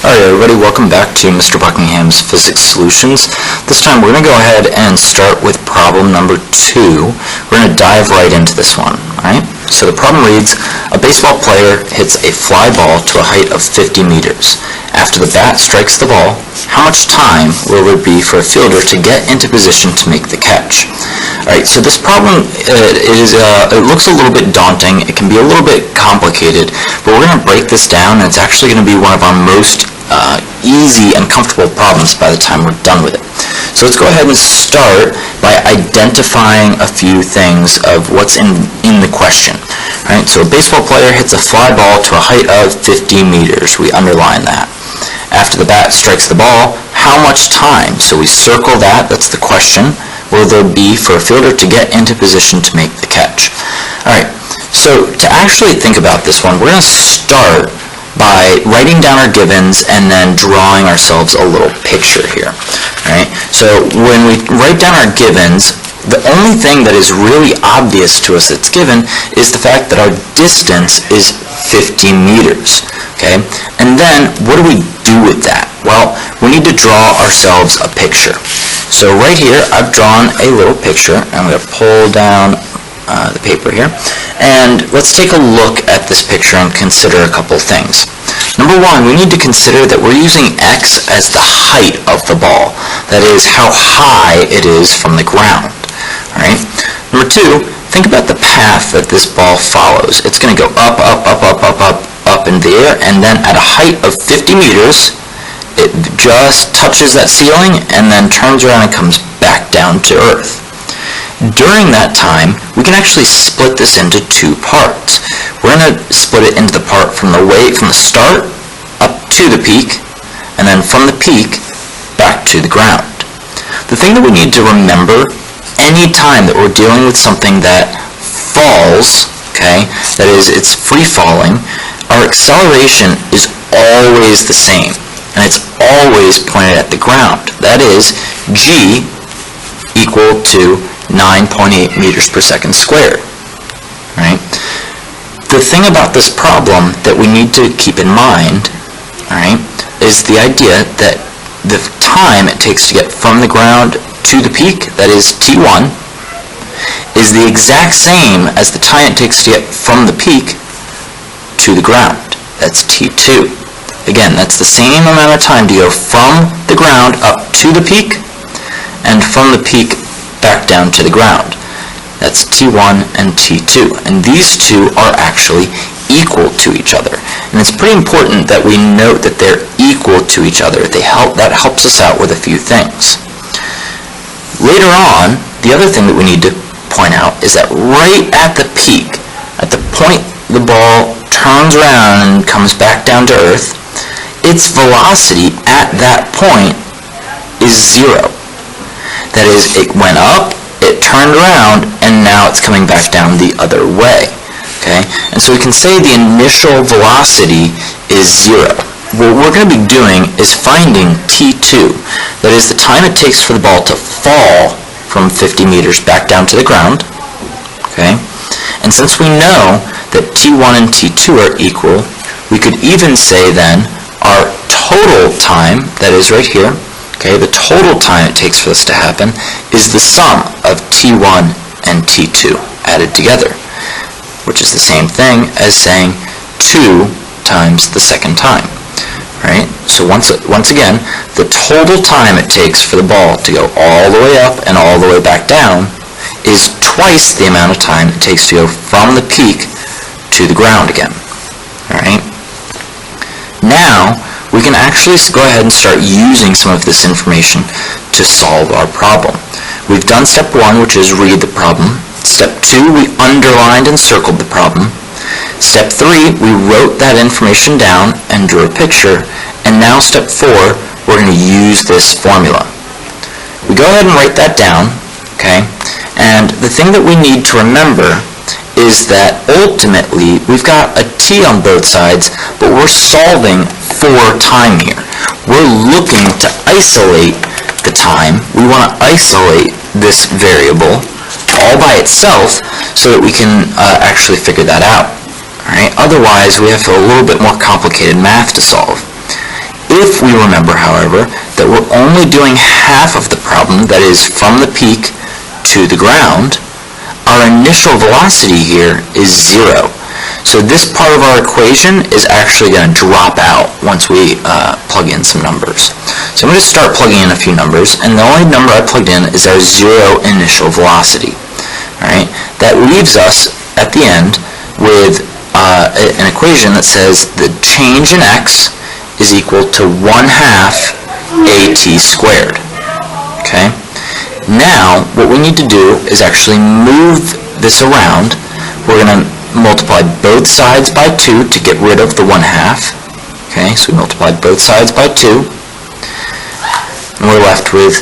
Alright everybody, welcome back to Mr. Buckingham's Physics Solutions. This time we're going to go ahead and start with problem number 2. We're going to dive right into this one. Alright, so the problem reads, a baseball player hits a fly ball to a height of 50 meters. After the bat strikes the ball, how much time will there be for a fielder to get into position to make the catch? Alright, so this problem it looks a little bit daunting, it can be a little bit complicated, but we're going to break this down and it's actually going to be one of our most easy and comfortable problems by the time we're done with it. So let's go ahead and start by identifying a few things of what's in the question. Alright, so a baseball player hits a fly ball to a height of 50 meters. We underline that. After the bat strikes the ball, how much time? So we circle that, that's the question. Will there be for a fielder to get into position to make the catch? Alright, so to actually think about this one, we're going to start by writing down our givens and then drawing ourselves a little picture here. Alright, so when we write down our givens, the only thing that is really obvious to us that's given is the fact that our distance is 50 meters. Okay, and then what do we do with that? Well, we need to draw ourselves a picture. So right here, I've drawn a little picture. I'm going to pull down the paper here. And let's take a look at this picture and consider a couple things. Number one, we need to consider that we're using x as the height of the ball. That is, how high it is from the ground. Alright? Number two, think about the path that this ball follows. It's going to go up, up, up, up, up, up, up in the air, and then at a height of 50 meters, it just touches that ceiling and then turns around and comes back down to earth. During that time, we can actually split this into two parts. We're going to split it into the part from the start up to the peak, and then from the peak back to the ground. The thing that we need to remember any time that we're dealing with something that falls, okay, that is, it's free falling, our acceleration is always the same, and it's always pointed at the ground. That is, g equal to 9.8 meters per second squared. Right? The thing about this problem that we need to keep in mind, right, is the idea that the time it takes to get from the ground to the peak, that is t1, is the exact same as the time it takes to get from the peak to the ground. That's t2. Again, that's the same amount of time to go from the ground up to the peak and from the peak back down to the ground. That's T1 and T2, and these two are actually equal to each other. And it's pretty important that we note that they're equal to each other. That helps us out with a few things. Later on, the other thing that we need to point out is that right at the peak, at the point the ball turns around and comes back down to earth, its velocity at that point is 0. That is, it went up, it turned around, and now it's coming back down the other way. Okay? And so we can say the initial velocity is 0. What we're going to be doing is finding t2. That is the time it takes for the ball to fall from 50 meters back down to the ground. Okay? And since we know that t1 and t2 are equal, we could even say then our total time, that is right here, okay, the total time it takes for this to happen is the sum of T1 and T2 added together, which is the same thing as saying 2 times the second time. Right? So once again, the total time it takes for the ball to go all the way up and all the way back down is twice the amount of time it takes to go from the peak to the ground again. Alright? Now, we can actually go ahead and start using some of this information to solve our problem. We've done step 1, which is read the problem. Step 2, we underlined and circled the problem. Step 3, we wrote that information down and drew a picture. And now step 4, we're going to use this formula. We go ahead and write that down, okay? And the thing that we need to remember is that ultimately we've got a t on both sides, but we're solving for time here. We're looking to isolate the time. We want to isolate this variable all by itself so that we can actually figure that out. Alright? Otherwise, we have a little bit more complicated math to solve. If we remember, however, that we're only doing half of the problem, that is, from the peak to the ground, our initial velocity here is 0. So this part of our equation is actually going to drop out once we plug in some numbers. So I'm going to start plugging in a few numbers, and the only number I plugged in is our 0 initial velocity. All right? That leaves us at the end with an equation that says the change in x is equal to 1/2 at squared. Okay? Now, what we need to do is actually move this around. We're going to multiply both sides by 2 to get rid of the 1/2. Okay, so we multiplied both sides by 2. And we're left with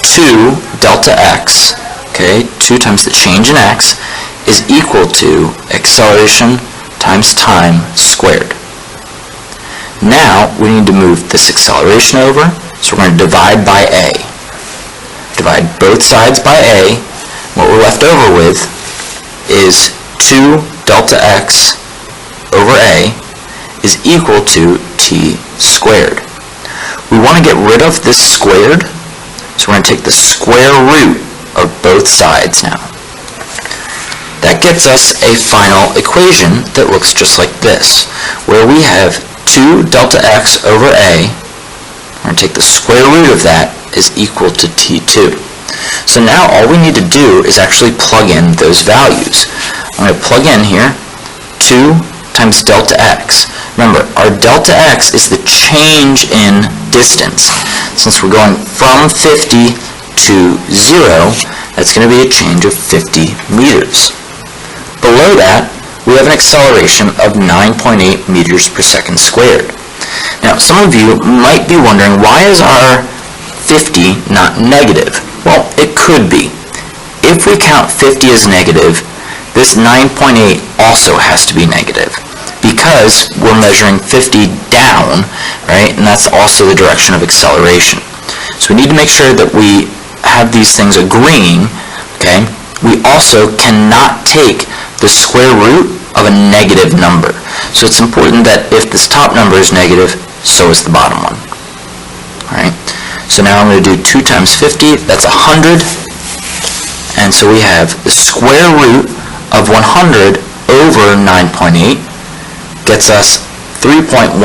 2 delta x, okay, 2 times the change in x, is equal to acceleration times time squared. Now, we need to move this acceleration over, so we're going to divide by a. Divide both sides by a. What we're left over with is 2 delta x over a is equal to t squared. We want to get rid of this squared, so we're going to take the square root of both sides now. That gets us a final equation that looks just like this, where we have 2 delta x over a, we're going to take the square root of that, is equal to t2. So now all we need to do is actually plug in those values. I'm going to plug in here 2 times delta x. Remember, our delta x is the change in distance. Since we're going from 50 to 0, that's going to be a change of 50 meters. Below that, we have an acceleration of 9.8 meters per second squared. Now, some of you might be wondering, why is our 50 not negative? Well, it could be. If we count 50 as negative, this 9.8 also has to be negative, because we're measuring 50 down, right? And that's also the direction of acceleration. So we need to make sure that we have these things agreeing, okay? We also cannot take the square root of a negative number. So it's important that if this top number is negative, so is the bottom one. All right? So now I'm going to do 2 times 50, that's 100. And so we have the square root of 100 over 9.8 gets us 3.19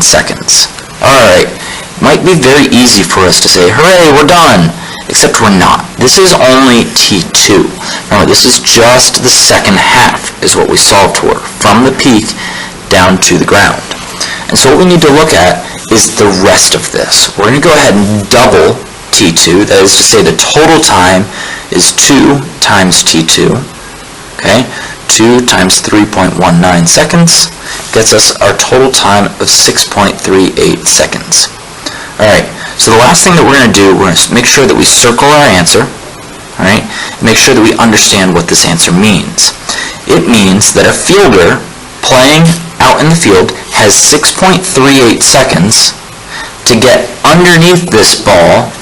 seconds. Alright, might be very easy for us to say, hooray, we're done! Except we're not. This is only T2. Remember, this is just the second half is what we solved for, from the peak down to the ground. And so what we need to look at is the rest of this. We're going to go ahead and double T2, that is to say the total time is 2 times T2. Okay, 2 times 3.19 seconds gets us our total time of 6.38 seconds. Alright, so the last thing that we're going to do, we're going to make sure that we circle our answer, alright, make sure that we understand what this answer means. It means that a fielder playing out in the field has 6.38 seconds to get underneath this ball,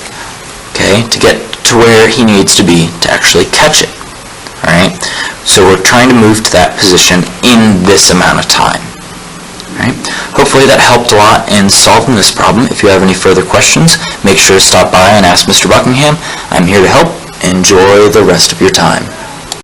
okay, to get to where he needs to be to actually catch it. Alright, so we're trying to move to that position in this amount of time. Alright, hopefully that helped a lot in solving this problem. If you have any further questions, make sure to stop by and ask Mr. Buckingham. I'm here to help. Enjoy the rest of your time.